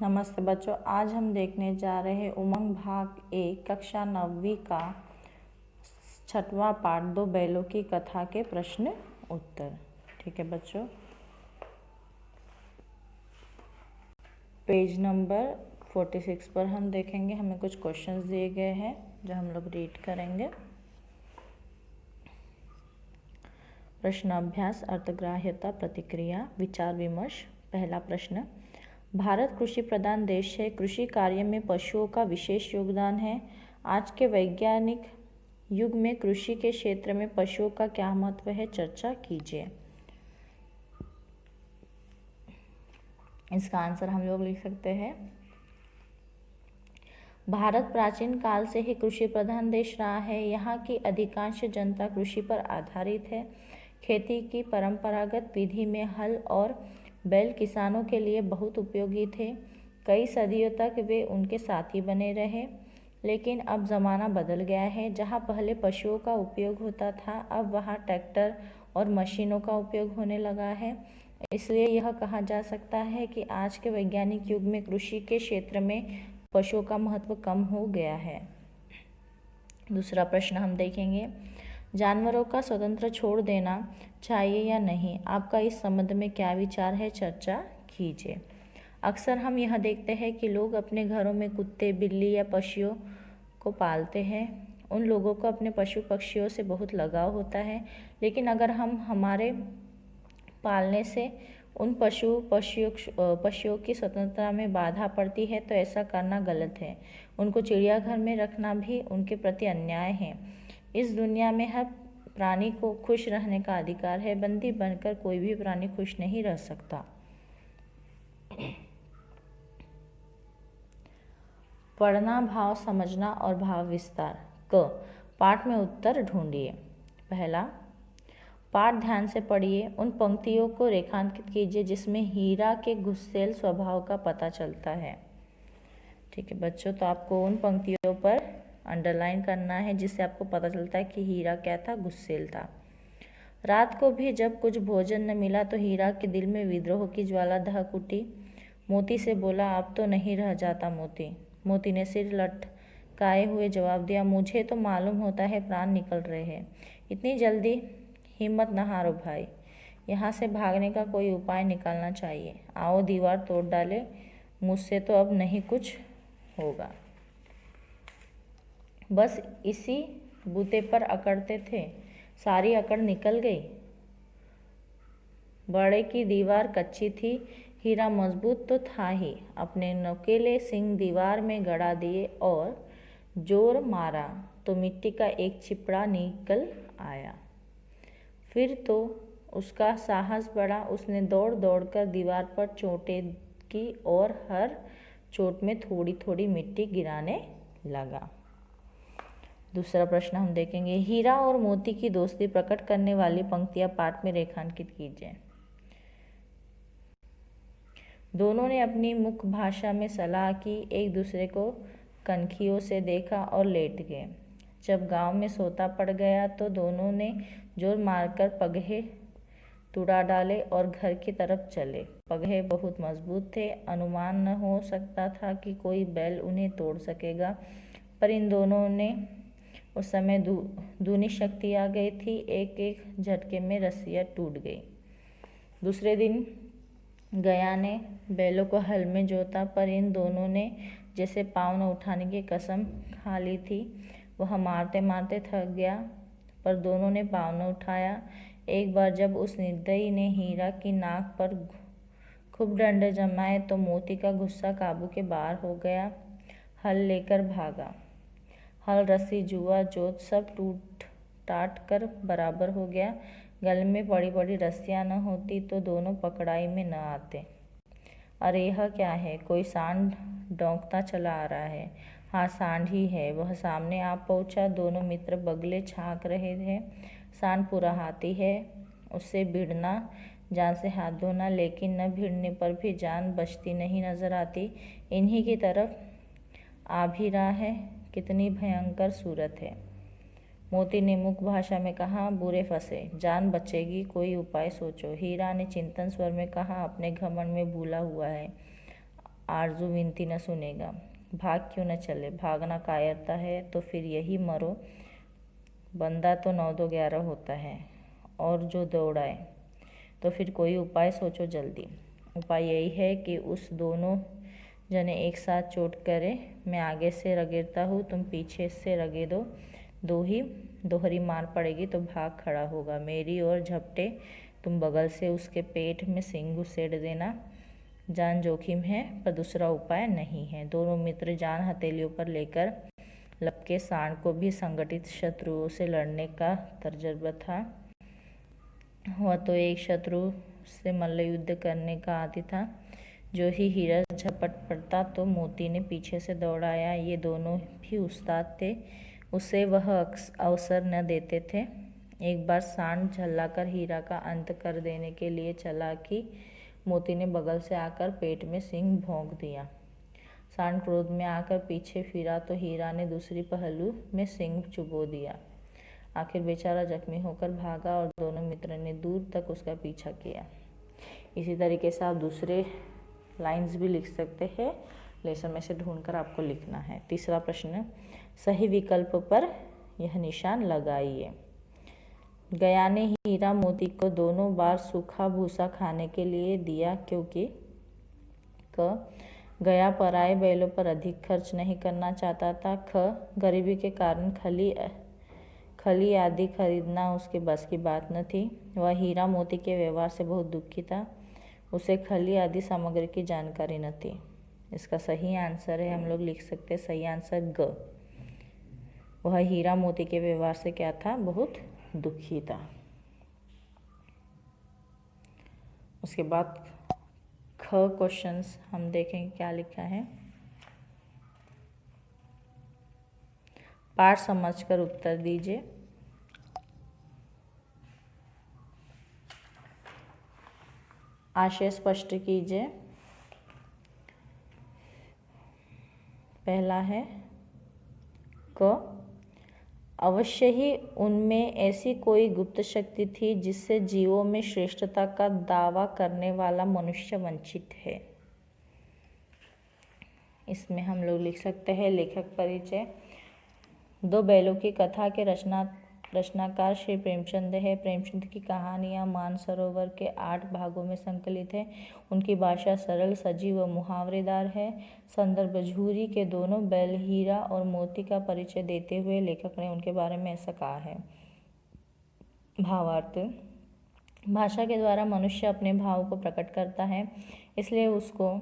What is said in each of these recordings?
नमस्ते बच्चों, आज हम देखने जा रहे हैं उमंग भाग 1 कक्षा 9वीं का 6वां पाठ दो बैलों की कथा के प्रश्न उत्तर। ठीक है बच्चों, पेज नंबर 46 पर हम देखेंगे। हमें कुछ क्वेश्चंस दिए गए हैं जो हम लोग रीड करेंगे। प्रश्न अभ्यास, अर्थग्राह्यता, प्रतिक्रिया, विचार विमर्श। पहला प्रश्न, भारत कृषि प्रधान देश है। कृषि कार्य में पशुओं का विशेष योगदान है। आज के वैज्ञानिक युग में कृषि के क्षेत्र में पशुओं का क्या महत्व है, चर्चा कीजिए। इसका आंसर हम लोग लिख सकते हैं, भारत प्राचीन काल से ही कृषि प्रधान देश रहा है। यहाँ की अधिकांश जनता कृषि पर आधारित है। खेती की परंपरागत विधि में हल और बैल किसानों के लिए बहुत उपयोगी थे। कई सदियों तक वे उनके साथी बने रहे, लेकिन अब ज़माना बदल गया है। जहाँ पहले पशुओं का उपयोग होता था, अब वहाँ ट्रैक्टर और मशीनों का उपयोग होने लगा है। इसलिए यह कहा जा सकता है कि आज के वैज्ञानिक युग में कृषि के क्षेत्र में पशुओं का महत्व कम हो गया है। दूसरा प्रश्न हम देखेंगे, जानवरों का स्वतंत्र छोड़ देना चाहिए या नहीं, आपका इस संबंध में क्या विचार है, चर्चा कीजिए। अक्सर हम यह देखते हैं कि लोग अपने घरों में कुत्ते, बिल्ली या पक्षियों को पालते हैं। उन लोगों को अपने पशु पक्षियों से बहुत लगाव होता है, लेकिन अगर हम हमारे पालने से उन पशुओं की स्वतंत्रता में बाधा पड़ती है तो ऐसा करना गलत है। उनको चिड़ियाघर में रखना भी उनके प्रति अन्याय है। इस दुनिया में हर प्राणी को खुश रहने का अधिकार है। बंदी बनकर कोई भी प्राणी खुश नहीं रह सकता। पढ़ना, भाव समझना और भाव विस्तार। क, पाठ में उत्तर ढूंढिए। पहला, पाठ ध्यान से पढ़िए। उन पंक्तियों को रेखांकित कीजिए जिसमें हीरा के गुस्सैल स्वभाव का पता चलता है। ठीक है बच्चों, तो आपको उन पंक्तियों पर अंडरलाइन करना है जिससे आपको पता चलता है कि हीरा क्या था, गुस्सैल था। रात को भी जब कुछ भोजन न मिला तो हीरा के दिल में विद्रोह की ज्वाला दहक उठी। मोती से बोला, अब तो नहीं रह जाता मोती। मोती ने सिर लटकाए हुए जवाब दिया, मुझे तो मालूम होता है प्राण निकल रहे हैं। इतनी जल्दी हिम्मत न हारो भाई, यहाँ से भागने का कोई उपाय निकालना चाहिए। आओ दीवार तोड़ डाले, मुझसे तो अब नहीं कुछ होगा। बस इसी बूते पर अकड़ते थे, सारी अकड़ निकल गई। बड़े की दीवार कच्ची थी, हीरा मजबूत तो था ही। अपने नुकीले सींग दीवार में गड़ा दिए और जोर मारा तो मिट्टी का एक चिपड़ा निकल आया। फिर तो उसका साहस बढ़ा। उसने दौड़ दौड़ कर दीवार पर चोटें की और हर चोट में थोड़ी थोड़ी मिट्टी गिराने लगा। दूसरा प्रश्न हम देखेंगे, हीरा और मोती की दोस्ती प्रकट करने वाली पंक्तियां पाठ में रेखांकित कीजिए। दोनों ने अपनी मुख भाषा में सलाह की, एक दूसरे को कनखियों से देखा और लेट गए। जब गांव में सोता पड़ गया तो दोनों ने जोर मारकर पगहे तुड़ा डाले और घर की तरफ चले। पगहे बहुत मजबूत थे, अनुमान न हो सकता था कि कोई बैल उन्हें तोड़ सकेगा, पर इन दोनों ने उस समय दूनी शक्ति आ गई थी। एक एक झटके में रस्सियाँ टूट गई। दूसरे दिन गया ने बैलों को हल में जोता, पर इन दोनों ने जैसे पाँव न उठाने की कसम खा ली थी। वह मारते मारते थक गया, पर दोनों ने पाँव न उठाया। एक बार जब उस निर्दयी ने हीरा की नाक पर खूब डंडे जमाए तो मोती का गुस्सा काबू के बाहर हो गया। हल लेकर भागा। हल, रस्सी, जुआ, जोत सब टूट टाट कर बराबर हो गया। गले में बड़ी बड़ी रस्सियाँ न होती तो दोनों पकड़ाई में न आते। अरे यह क्या है, कोई सांड डौंकता चला आ रहा है। हाँ, सांड ही है। वह सामने आ पहुंचा। दोनों मित्र बगले झाँक रहे थे। सांड पूरा हाथी है, उससे भिड़ना जान से हाथ धोना, लेकिन न भिड़ने पर भी जान बचती नहीं नजर आती। इन्हीं की तरफ आ भी रहा है। कितनी भयंकर सूरत है। मोती ने मुख भाषा में कहा, बुरे फंसे, जान बचेगी, कोई उपाय सोचो। हीरा ने चिंतन स्वर में कहा, अपने घमंड में भूला हुआ है, आरजू विनती न सुनेगा। भाग क्यों न चले, भागना कायरता है तो फिर यही मरो। बंदा तो 9 2 11 होता है, और जो दौड़ाए तो फिर कोई उपाय सोचो जल्दी। उपाय यही है कि उस दोनों जने एक साथ चोट करे। मैं आगे से रगेड़ता हूँ, तुम पीछे से रगेदो। दोहरी मार पड़ेगी तो भाग खड़ा होगा। मेरी ओर झपटे, तुम बगल से उसके पेट में सींग घुसेड़ देना। जान जोखिम है पर दूसरा उपाय नहीं है। दोनों मित्र जान हथेलियों पर लेकर लपके। सांड को भी संगठित शत्रुओं से लड़ने का तजुर्बा था। वह तो एक शत्रु से मल्ल युद्ध करने का आदी था। जो ही हीरा झपट पड़ता तो मोती ने पीछे से दौड़ाया। ये दोनों भी उस्ताद थे, उसे वह अवसर न देते थे। एक बार सांड झल्लाकर हीरा का अंत कर देने के लिए चला कि मोती ने बगल से आकर पेट में सींग भोंक दिया। सांड क्रोध में आकर पीछे फिरा तो हीरा ने दूसरी पहलू में सींग चुबो दिया। आखिर बेचारा जख्मी होकर भागा और दोनों मित्र ने दूर तक उसका पीछा किया। इसी तरीके से आप दूसरे लाइंस भी लिख सकते हैं। लेसन में से ढूंढकर आपको लिखना है। तीसरा प्रश्न, सही विकल्प पर यह निशान लगाइए। गया ने हीरा मोती को दोनों बार सूखा भूसा खाने के लिए दिया क्योंकि क गया पराए बैलों पर अधिक खर्च नहीं करना चाहता था। ख गरीबी के कारण खली आदि खरीदना उसके बस की बात न थी। वह हीरा मोती के व्यवहार से बहुत दुखी था। उसे खली आदि सामग्री की जानकारी न थी। इसका सही आंसर है, हम लोग लिख सकते हैं सही आंसर ग। वह हीरा मोती के व्यवहार से क्या था, बहुत दुखी था। उसके बाद ख क्वेश्चंस हम देखेंगे क्या लिखा है। पाठ समझकर उत्तर दीजिए। आशय स्पष्ट कीजिए। पहला है क, अवश्य ही उनमें ऐसी कोई गुप्त शक्ति थी जिससे जीवों में श्रेष्ठता का दावा करने वाला मनुष्य वंचित है। इसमें हम लोग लिख सकते हैं लेखक परिचय। 2 बैलों की कथा के रचनाकार श्री प्रेमचंद है। प्रेमचंद की कहानियाँ मानसरोवर के 8 भागों में संकलित है। उनकी भाषा सरल, सजीव व मुहावरेदार है। संदर्भ, झूरी के दोनों बैल हीरा और मोती का परिचय देते हुए लेखक ने उनके बारे में ऐसा कहा है। भावार्थ, भाषा के द्वारा मनुष्य अपने भाव को प्रकट करता है, इसलिए उसको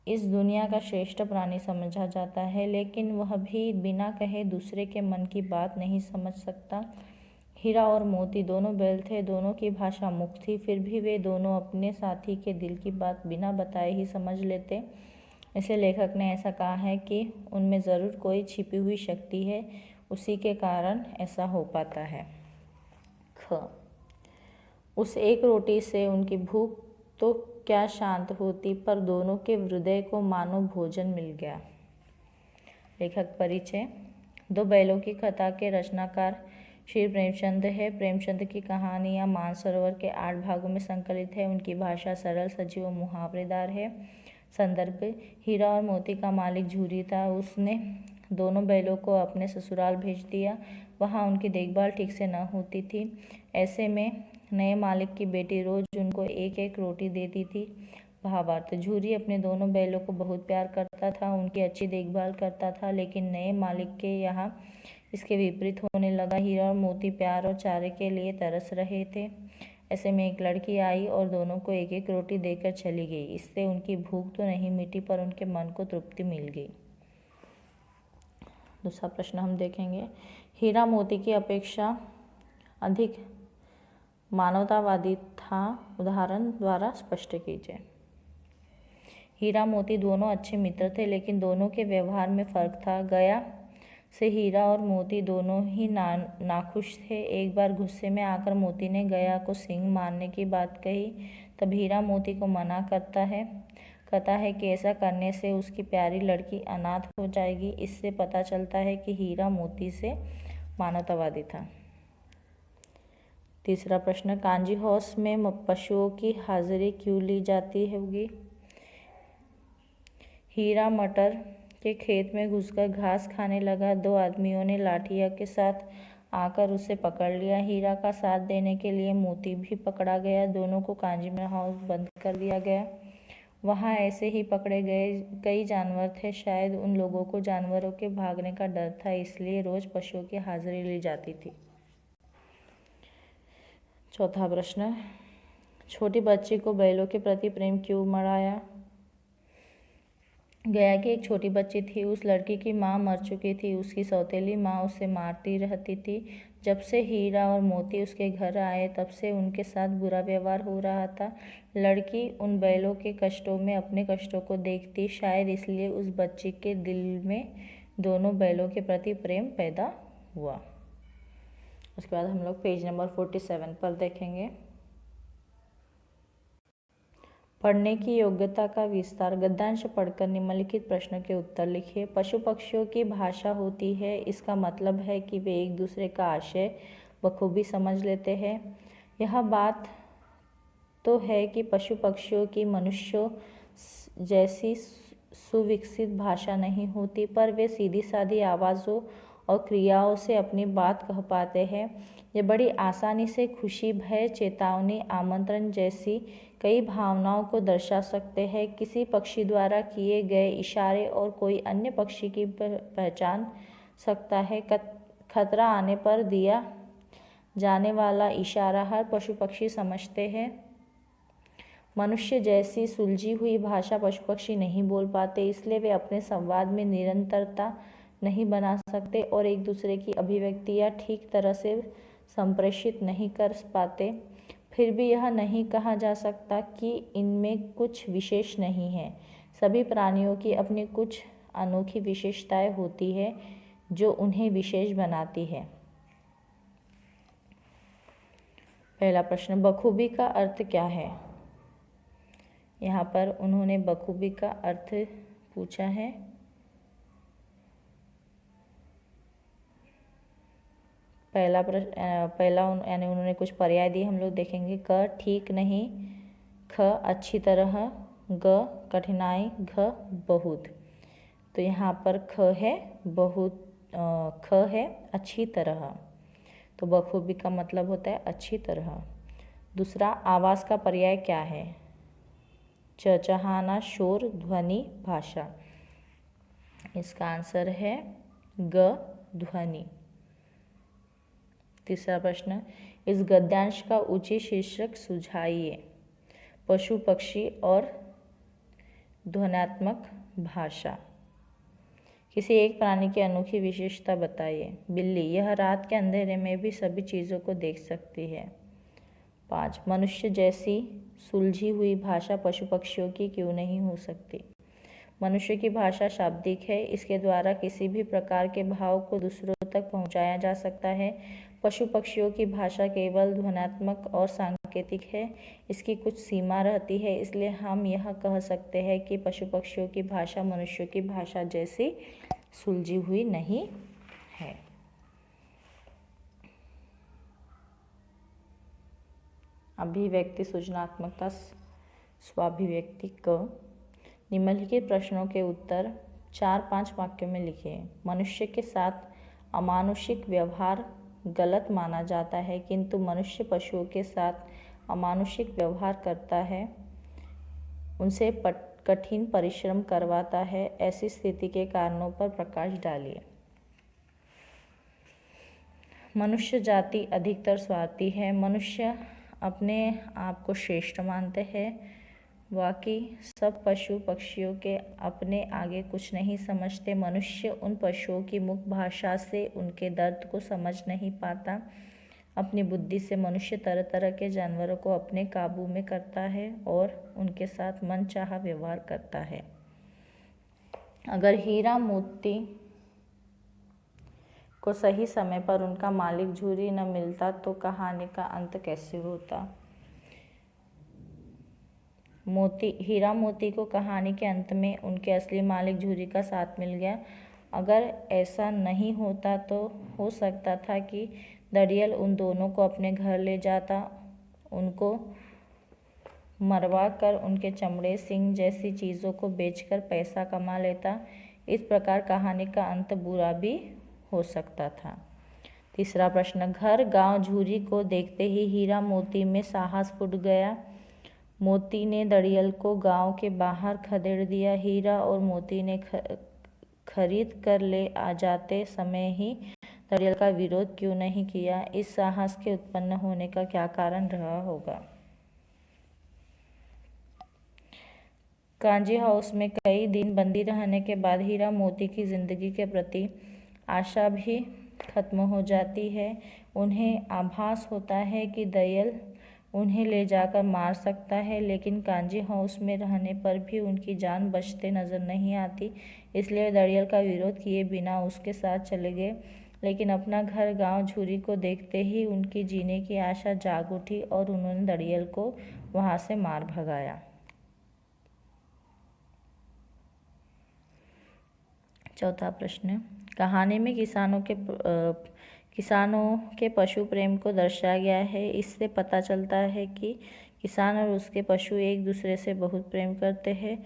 इस दुनिया का श्रेष्ठ प्राणी समझा जाता है। लेकिन वह भी बिना कहे दूसरे के मन की बात नहीं समझ सकता। हीरा और मोती दोनों बैल थे, दोनों की भाषा मुख थी, फिर भी वे दोनों अपने साथी के दिल की बात बिना बताए ही समझ लेते। इसे लेखक ने ऐसा कहा है कि उनमें ज़रूर कोई छिपी हुई शक्ति है, उसी के कारण ऐसा हो पाता है। ख, उस एक रोटी से उनकी भूख तो क्या शांत होती, पर दोनों के हृदय को मानो भोजन मिल गया। लेखक परिचय। 2 बैलों की कथा के रचनाकार श्री प्रेमचंद है। प्रेमचंद की कहानियाँ मानसरोवर के 8 भागों में संकलित है। उनकी भाषा सरल, सजीव व मुहावरेदार है। संदर्भ, हीरा और मोती का मालिक झूरी था। उसने दोनों बैलों को अपने ससुराल भेज दिया। वहाँ उनकी देखभाल ठीक से न होती थी। ऐसे में नए मालिक की बेटी रोज उनको एक एक रोटी देती थी। भावार्थ, झूरी अपने दोनों बैलों को बहुत प्यार करता था, उनकी अच्छी देखभाल करता था। लेकिन नए मालिक के यहाँ इसके विपरीत होने लगा। हीरा और मोती प्यार और चारे के लिए तरस रहे थे। ऐसे में एक लड़की आई और दोनों को एक एक रोटी देकर चली गई। इससे उनकी भूख तो नहीं मिटी, पर उनके मन को तृप्ति मिल गई। दूसरा प्रश्न हम देखेंगे। हीरा मोती की अपेक्षा अधिक मानवतावादी था, उदाहरण द्वारा स्पष्ट कीजिए। हीरा मोती दोनों अच्छे मित्र थे, लेकिन दोनों के व्यवहार में फर्क था। गया से हीरा और मोती दोनों ही नाखुश थे। एक बार गुस्से में आकर मोती ने गया को सींग मारने की बात कही। तब हीरा मोती को मना कहता है कि ऐसा करने से उसकी प्यारी लड़की अनाथ हो जाएगी। इससे पता चलता है कि हीरा मोती से मानवतावादी था। तीसरा प्रश्न, कांजी हाउस में पशुओं की हाजिरी क्यों ली जाती होगी? हीरा मटर के खेत में घुसकर घास खाने लगा। 2 आदमियों ने लाठियों के साथ आकर उसे पकड़ लिया। हीरा का साथ देने के लिए मोती भी पकड़ा गया। दोनों को कांजी में हाउस बंद कर दिया गया। वहाँ ऐसे ही पकड़े गए कई जानवर थे। शायद उन लोगों को जानवरों के भागने का डर था, इसलिए रोज पशुओं की हाजिरी ली जाती थी। चौथा प्रश्न, छोटी बच्ची को बैलों के प्रति प्रेम क्यों मराया गया कि एक छोटी बच्ची थी। उस लड़की की माँ मर चुकी थी। उसकी सौतेली माँ उसे मारती रहती थी। जब से हीरा और मोती उसके घर आए तब से उनके साथ बुरा व्यवहार हो रहा था। लड़की उन बैलों के कष्टों में अपने कष्टों को देखती, शायद इसलिए उस बच्ची के दिल में दोनों बैलों के प्रति प्रेम पैदा हुआ। उसके बाद हम लोग पेज नंबर 47 पर देखेंगे। पढ़ने की योग्यता का विस्तार। गद्यांश पढ़कर निम्नलिखित प्रश्नों के उत्तर लिखिए। पशु पक्षियों की भाषा होती है, इसका मतलब है कि वे एक दूसरे का आशय बखूबी समझ लेते हैं। यह बात तो है कि पशु पक्षियों की मनुष्यों जैसी सुविकसित भाषा नहीं होती, पर वे सीधी सादी आवाज़ों और क्रियाओं से अपनी बात कह पाते हैं। ये बड़ी आसानी से खुशी, भय, चेतावनी, आमंत्रण जैसी कई भावनाओं को दर्शा सकते हैं। किसी पक्षी द्वारा किए गए इशारे और कोई अन्य पक्षी की पहचान सकता है। खतरा आने पर दिया जाने वाला इशारा हर पशु पक्षी समझते हैं। मनुष्य जैसी सुलझी हुई भाषा पशु पक्षी नहीं बोल पाते, इसलिए वे अपने संवाद में निरंतरता नहीं बना सकते और एक दूसरे की अभिव्यक्तियाँ ठीक तरह से संप्रेषित नहीं कर पाते। फिर भी यह नहीं कहा जा सकता कि इनमें कुछ विशेष नहीं है। सभी प्राणियों की अपनी कुछ अनोखी विशेषताएं होती है जो उन्हें विशेष बनाती है। पहला प्रश्न, बखूबी का अर्थ क्या है? यहाँ पर उन्होंने बखूबी का अर्थ पूछा है। पहला यानी उन्होंने कुछ पर्याय दिए, हम लोग देखेंगे। क ठीक नहीं, ख अच्छी तरह, ग कठिनाई, घ बहुत। तो यहाँ पर ख है बहुत, ख है अच्छी तरह, तो बखूबी का मतलब होता है अच्छी तरह। दूसरा, आवाज़ का पर्याय क्या है? चहचहाना, शोर, ध्वनि, भाषा। इसका आंसर है ग ध्वनि। तीसरा प्रश्न, इस गद्यांश का उचित शीर्षक सुझाइए। पशु पक्षी और ध्वन्यात्मक भाषा। किसी एक प्राणी की अनोखी विशेषता बताइए। बिल्ली, यह रात के अंधेरे में भी सभी चीज़ों को देख सकती है। 5, मनुष्य जैसी सुलझी हुई भाषा पशु पक्षियों की क्यों नहीं हो सकती? मनुष्य की भाषा शाब्दिक है, इसके द्वारा किसी भी प्रकार के भाव को दूसरों तक पहुंचाया जा सकता है। पशु पक्षियों की भाषा केवल ध्वन्यात्मक और सांकेतिक है, इसकी कुछ सीमा रहती है, इसलिए हम यह कह सकते हैं कि पशु पक्षियों की भाषा मनुष्यों की भाषा जैसी सुलझी हुई नहीं है। अभिव्यक्ति सृजनात्मकता स्वाभिव्यक्ति क। निम्नलिखित प्रश्नों के उत्तर 4-5 वाक्यों में लिखिए। मनुष्य के साथ अमानुषिक व्यवहार गलत माना जाता है, किंतु मनुष्य पशुओं के साथ अमानुषिक व्यवहार करता है, उनसे कठिन परिश्रम करवाता है। ऐसी स्थिति के कारणों पर प्रकाश डालिए। मनुष्य जाति अधिकतर स्वार्थी है। मनुष्य अपने आप को श्रेष्ठ मानते हैं, बाकी सब पशु पक्षियों के अपने आगे कुछ नहीं समझते। मनुष्य उन पशुओं की मुख भाषा से उनके दर्द को समझ नहीं पाता। अपनी बुद्धि से मनुष्य तरह तरह के जानवरों को अपने काबू में करता है और उनके साथ मनचाहा व्यवहार करता है। अगर हीरा मोती को सही समय पर उनका मालिक झुर्री न मिलता तो कहानी का अंत कैसे होता? हीरा मोती को कहानी के अंत में उनके असली मालिक झुर्री का साथ मिल गया। अगर ऐसा नहीं होता तो हो सकता था कि दड़ियल उन दोनों को अपने घर ले जाता, उनको मरवा कर उनके चमड़े, सींग जैसी चीज़ों को बेचकर पैसा कमा लेता। इस प्रकार कहानी का अंत बुरा भी हो सकता था। तीसरा प्रश्न, घर गांव झूरी को देखते ही हीरा मोती में साहस फूट गया। मोती ने दड़ियल को गांव के बाहर खदेड़ दिया। हीरा और मोती ने खरीद कर ले आ जाते समय ही दड़ियल का विरोध क्यों नहीं किया? इस साहस के उत्पन्न होने का क्या कारण रहा होगा? कांजी हाउस में कई दिन बंदी रहने के बाद हीरा मोती की जिंदगी के प्रति आशा भी खत्म हो जाती है। उन्हें आभास होता है कि दड़ियल उन्हें ले जाकर मार सकता है, लेकिन कांजी हाउस में रहने पर भी उनकी जान बचते नजर नहीं आती। इसलिए वे दड़ियल का विरोध किए बिना उसके साथ चले गए। लेकिन अपना घर गांव झूरी को देखते ही उनकी जीने की आशा जाग उठी और उन्होंने दड़ियल को वहां से मार भगाया। चौथा प्रश्न, कहानी में किसानों के पशु प्रेम को दर्शाया गया है। इससे पता चलता है कि किसान और उसके पशु एक दूसरे से बहुत प्रेम करते हैं।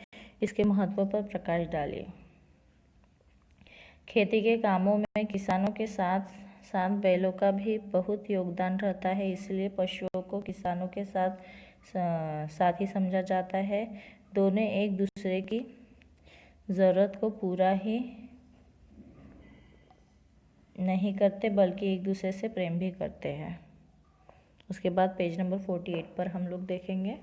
इसके महत्व पर प्रकाश डालिए। खेती के कामों में किसानों के साथ साथ बैलों का भी बहुत योगदान रहता है, इसलिए पशुओं को किसानों के साथ ही समझा जाता है। दोनों एक दूसरे की ज़रूरत को पूरा ही नहीं करते बल्कि एक दूसरे से प्रेम भी करते हैं। उसके बाद पेज नंबर 48 पर हम लोग देखेंगे।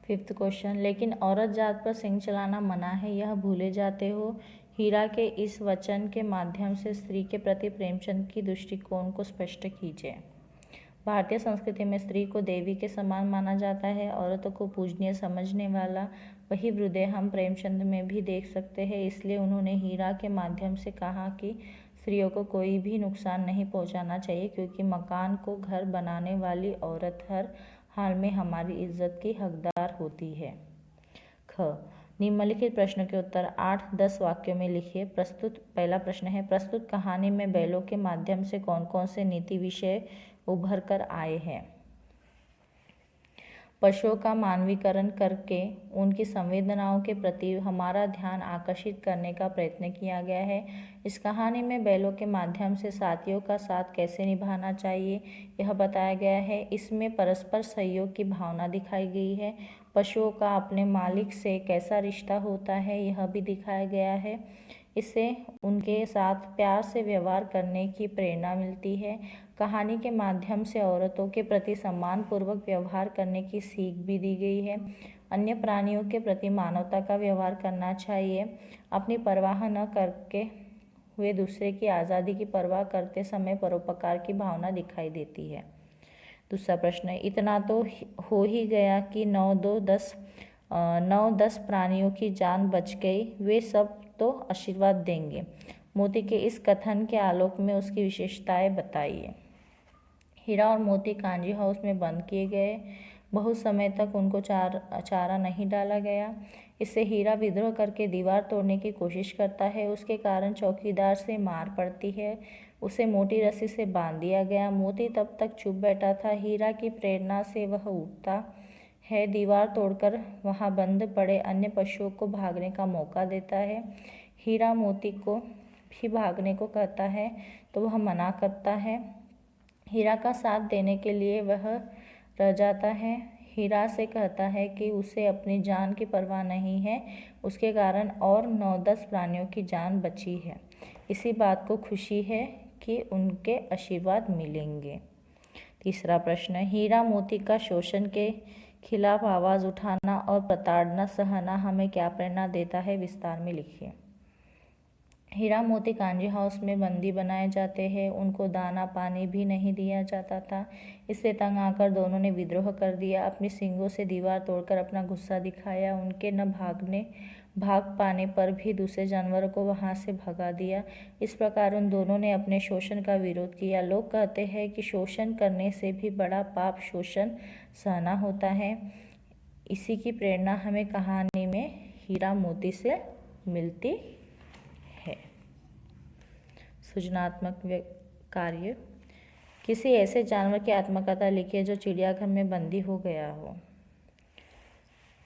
फिफ्थ क्वेश्चन, लेकिन औरत जात पर सिंह चलाना मना है, यह भूले जाते हो। हीरा के इस वचन के माध्यम से स्त्री के प्रति प्रेमचंद की दृष्टिकोण को स्पष्ट कीजिए। भारतीय संस्कृति में स्त्री को देवी के समान माना जाता है। औरतों को पूजनीय समझने वाला वही हृदय हम प्रेमचंद में भी देख सकते हैं। इसलिए उन्होंने हीरा के माध्यम से कहा कि स्त्रियों को कोई भी नुकसान नहीं पहुंचाना चाहिए, क्योंकि मकान को घर बनाने वाली औरत हर हाल में हमारी इज्जत की हकदार होती है। ख, निम्नलिखित प्रश्नों के उत्तर 8-10 वाक्यों में लिखिए। पहला प्रश्न है, प्रस्तुत कहानी में बैलों के माध्यम से कौन कौन से नीति विषय उभर कर आए हैं? पशुओं का मानवीकरण करके उनकी संवेदनाओं के प्रति हमारा ध्यान आकर्षित करने का प्रयत्न किया गया है। इस कहानी में बैलों के माध्यम से साथियों का साथ कैसे निभाना चाहिए यह बताया गया है। इसमें परस्पर सहयोग की भावना दिखाई गई है। पशुओं का अपने मालिक से कैसा रिश्ता होता है यह भी दिखाया गया है। इससे उनके साथ प्यार से व्यवहार करने की प्रेरणा मिलती है। कहानी के माध्यम से औरतों के प्रति सम्मानपूर्वक व्यवहार करने की सीख भी दी गई है। अन्य प्राणियों के प्रति मानवता का व्यवहार करना चाहिए। अपनी परवाह न करके हुए दूसरे की आज़ादी की परवाह करते समय परोपकार की भावना दिखाई देती है। दूसरा प्रश्न है, इतना तो हो ही गया कि 9-10 प्राणियों की जान बच गई, वे सब तो आशीर्वाद देंगे। मोती के इस कथन के आलोक में उसकी विशेषताएं बताइए। हीरा और मोती कांजी हाउस में बंद किए गए। बहुत समय तक उनको चारा नहीं डाला गया। इससे हीरा विद्रोह करके दीवार तोड़ने की कोशिश करता है। उसके कारण चौकीदार से मार पड़ती है। उसे मोटी रस्सी से बांध दिया गया। मोती तब तक चुप बैठा था। हीरा की प्रेरणा से वह उठता है, दीवार तोड़कर वहां बंद पड़े अन्य पशुओं को भागने का मौका देता है। हीरा मोती को भी भागने को कहता है तो वह मना करता है। हीरा का साथ देने के लिए वह रह जाता है। हीरा से कहता है कि उसे अपनी जान की परवाह नहीं है, उसके कारण और 9-10 प्राणियों की जान बची है। इसी बात को खुशी है कि उनके आशीर्वाद मिलेंगे। तीसरा प्रश्न, हीरा मोती का शोषण के खिलाफ आवाज़ उठाना और प्रताड़ना सहना हमें क्या प्रेरणा देता है? विस्तार में लिखिए। हीरा मोती कांजी हाउस में बंदी बनाए जाते हैं। उनको दाना पानी भी नहीं दिया जाता था। इससे तंग आकर दोनों ने विद्रोह कर दिया। अपनी सींगों से दीवार तोड़कर अपना गुस्सा दिखाया। उनके न भाग पाने पर भी दूसरे जानवरों को वहां से भगा दिया। इस प्रकार उन दोनों ने अपने शोषण का विरोध किया। लोग कहते हैं कि शोषण करने से भी बड़ा पाप शोषण सहना होता है। इसी की प्रेरणा हमें कहानी में हीरा मोती से मिलती है। सृजनात्मक कार्य, किसी ऐसे जानवर की आत्मकथा लिखिए जो चिड़ियाघर में बंदी हो गया हो।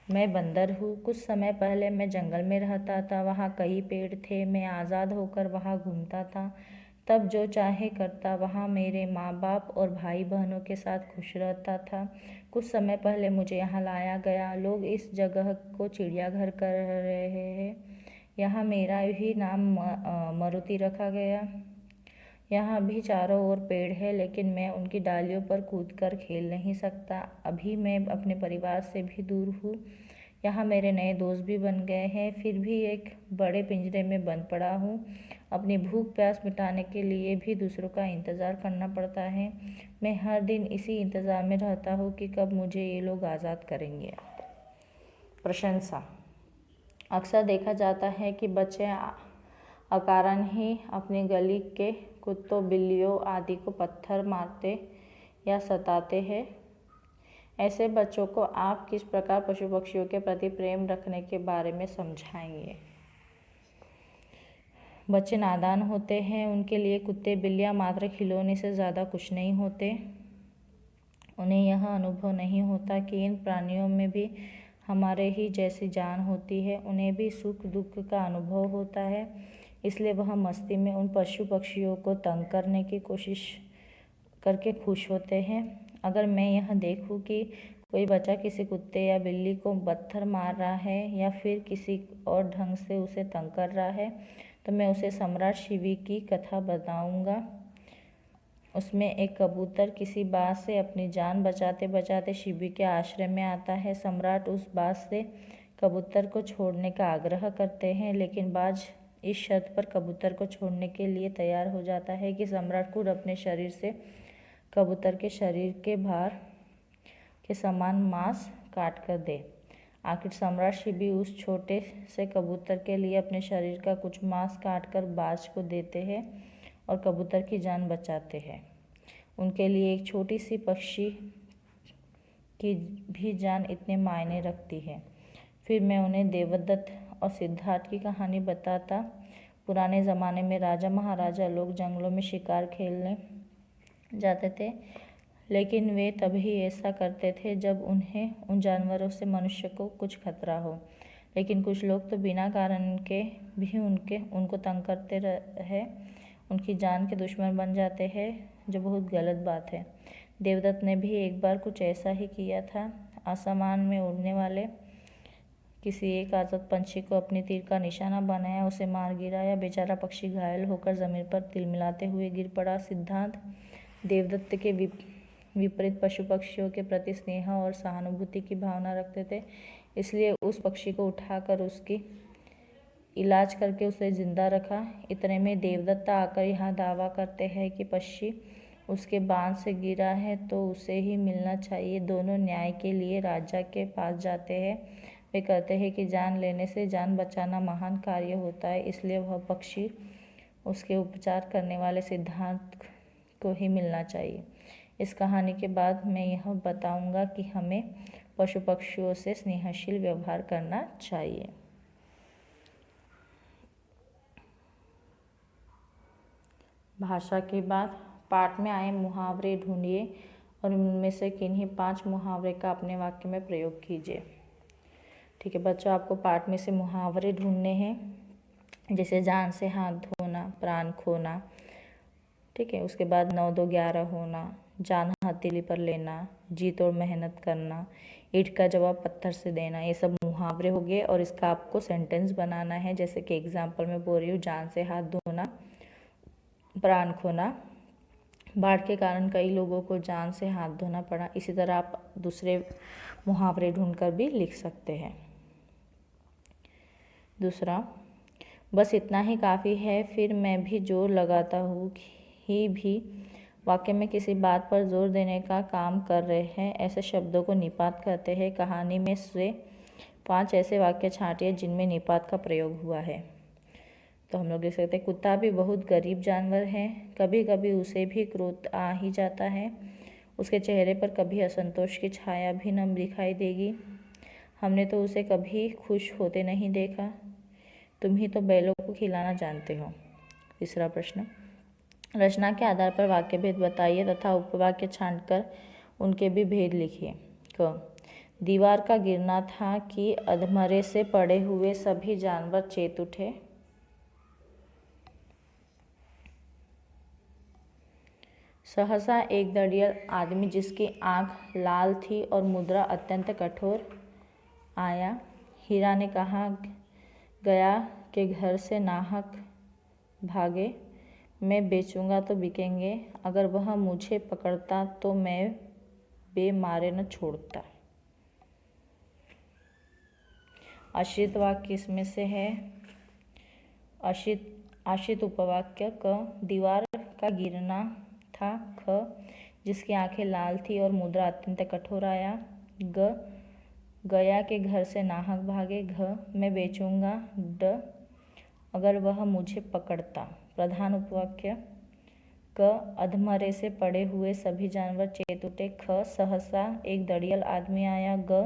मैं बंदर हूँ। कुछ समय पहले मैं जंगल में रहता था। वहाँ कई पेड़ थे। मैं आज़ाद होकर वहाँ घूमता था। तब जो चाहे करता। वहाँ मेरे माँ बाप और भाई बहनों के साथ खुश रहता था। कुछ समय पहले मुझे यहाँ लाया गया। लोग इस जगह को चिड़ियाघर कर रहे हैं। यहाँ मेरा भी नाम मारुति रखा गया। यहाँ भी चारों ओर पेड़ है, लेकिन मैं उनकी डालियों पर कूदकर खेल नहीं सकता। अभी मैं अपने परिवार से भी दूर हूँ। यहाँ मेरे नए दोस्त भी बन गए हैं, फिर भी एक बड़े पिंजरे में बंद पड़ा हूँ। अपनी भूख प्यास मिटाने के लिए भी दूसरों का इंतज़ार करना पड़ता है। मैं हर दिन इसी इंतज़ार में रहता हूँ कि कब मुझे ये लोग आज़ाद करेंगे। प्रशंसा। अक्सर देखा जाता है कि बच्चे अकारण ही अपनी गली के कुत्तों, बिल्लियों आदि को पत्थर मारते या सताते हैं। ऐसे बच्चों को आप किस प्रकार पशु पक्षियों के प्रति प्रेम रखने के बारे में समझाएंगे। बच्चे नादान होते हैं। उनके लिए कुत्ते बिल्लियाँ मात्र खिलौने से ज़्यादा कुछ नहीं होते। उन्हें यह अनुभव नहीं होता कि इन प्राणियों में भी हमारे ही जैसी जान होती है। उन्हें भी सुख दुख का अनुभव होता है, इसलिए वह मस्ती में उन पशु पक्षियों को तंग करने की कोशिश करके खुश होते हैं। अगर मैं यह देखूं कि कोई बच्चा किसी कुत्ते या बिल्ली को पत्थर मार रहा है या फिर किसी और ढंग से उसे तंग कर रहा है, तो मैं उसे सम्राट शिवी की कथा बताऊंगा। उसमें एक कबूतर किसी बाज से अपनी जान बचाते बचाते शिवी के आश्रय में आता है। सम्राट उस बाज से कबूतर को छोड़ने का आग्रह करते हैं, लेकिन बाज इस शर्त पर कबूतर को छोड़ने के लिए तैयार हो जाता है कि सम्राट खुद अपने शरीर से कबूतर के शरीर के भार के समान मांस काट कर दे। आखिर सम्राट शिवी उस छोटे से कबूतर के लिए अपने शरीर का कुछ मांस काट कर बाज को देते हैं और कबूतर की जान बचाते हैं। उनके लिए एक छोटी सी पक्षी की भी जान इतने मायने रखती है। फिर मैं उन्हें देवदत्त और सिद्धार्थ की कहानी बताता। पुराने ज़माने में राजा महाराजा लोग जंगलों में शिकार खेलने जाते थे, लेकिन वे तभी ऐसा करते थे जब उन्हें उन जानवरों से मनुष्य को कुछ खतरा हो। लेकिन कुछ लोग तो बिना कारण के भी उनको तंग करते रहे, उनकी जान के दुश्मन बन जाते हैं, जो बहुत गलत बात है। देवदत्त ने भी एक बार कुछ ऐसा ही किया था। आसमान में उड़ने वाले किसी एक आज़ाद पंछी को अपनी तीर का निशाना बनाया, उसे मार गिराया। बेचारा पक्षी घायल होकर ज़मीन पर तिलमिलाते हुए गिर पड़ा। सिद्धांत देवदत्त के विपरीत पशु पक्षियों के प्रति स्नेह और सहानुभूति की भावना रखते थे, इसलिए उस पक्षी को उठाकर उसकी इलाज करके उसे जिंदा रखा। इतने में देवदत्त आकर यहाँ दावा करते हैं कि पक्षी उसके बांध से गिरा है तो उसे ही मिलना चाहिए। दोनों न्याय के लिए राजा के पास जाते हैं। वे कहते हैं कि जान लेने से जान बचाना महान कार्य होता है, इसलिए वह पक्षी उसके उपचार करने वाले सिद्धांत को ही मिलना चाहिए। इस कहानी के बाद मैं यह बताऊंगा कि हमें पशु पक्षियों से स्नेहशील व्यवहार करना चाहिए। भाषा के बाद पाठ में आए मुहावरे ढूंढिए और उनमें से किन्हीं 5 मुहावरे का अपने वाक्य में प्रयोग कीजिए। ठीक है बच्चों, आपको पाठ में से मुहावरे ढूंढने हैं, जैसे जान से हाथ धोना, प्राण खोना। ठीक है, उसके बाद 9 2 11 होना, जान हथेली पर लेना, जी तोड़ मेहनत करना, ईंट का जवाब पत्थर से देना। ये सब मुहावरे हो गए और इसका आपको सेंटेंस बनाना है। जैसे कि एग्जाम्पल में बोल रही हूँ, जान से हाथ धोना, प्राण खोना। बाढ़ के कारण कई लोगों को जान से हाथ धोना पड़ा। इसी तरह आप दूसरे मुहावरे ढूंढकर भी लिख सकते हैं। दूसरा, बस इतना ही काफ़ी है, फिर मैं भी जोर लगाता हूँ ही भी वाक्य में किसी बात पर जोर देने का काम कर रहे हैं। ऐसे शब्दों को निपात कहते हैं। कहानी में से 5 ऐसे वाक्य छांटिए जिनमें निपात का प्रयोग हुआ है। तो हम लोग देख सकते हैं, कुत्ता भी बहुत गरीब जानवर है, कभी कभी उसे भी क्रोध आ ही जाता है। उसके चेहरे पर कभी असंतोष की छाया भी न दिखाई देगी। हमने तो उसे कभी खुश होते नहीं देखा। तुम ही तो बैलों को खिलाना जानते हो। तीसरा प्रश्न, रचना के आधार पर वाक्य भेद बताइए तथा उपवाक्य छांटकर उनके भी भेद लिखिए। क, दीवार का गिरना था कि अधमरे से पड़े हुए सभी जानवर चेत उठे। सहसा एक दड़ियल आदमी जिसकी आंख लाल थी और मुद्रा अत्यंत कठोर आया। हीरा ने कहा, गया के घर से नाहक भागे, मैं बेचूंगा तो बिकेंगे, अगर वह मुझे पकड़ता तो मैं बेमारे न छोड़ता। आश्रित वाक्य इसमें से है आश्रित उपवाक्य। क, दीवार का गिरना था। ख, जिसकी आंखें लाल थी और मुद्रा अत्यंत कठोर आया। ग, गया के घर से नाहक भागे। घ, मैं बेचूंगा। ड, अगर वह मुझे पकड़ता। प्रधान उपवाक्य। क, अधमरे से पड़े हुए सभी जानवर चेत उठे। ख, सहसा एक दड़ियल आदमी आया। ग,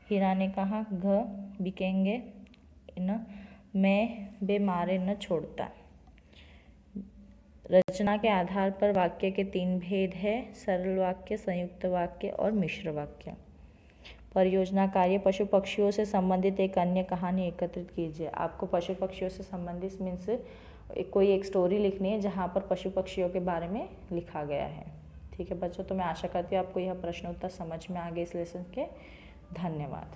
हीरा ने कहा, घ, बिकेंगे न, मैं बेमारे न छोड़ता। रचना के आधार पर वाक्य के 3 भेद है: सरल वाक्य, संयुक्त वाक्य और मिश्र वाक्य। परियोजना कार्य, पशु पक्षियों से संबंधित एक अन्य कहानी एकत्रित कीजिए। आपको पशु पक्षियों से संबंधित मीन्स कोई एक स्टोरी लिखनी है जहाँ पर पशु पक्षियों के बारे में लिखा गया है। ठीक है बच्चों, तो मैं आशा करती हूँ आपको यह प्रश्न उत्तर समझ में आ गए इस लेसन के। धन्यवाद।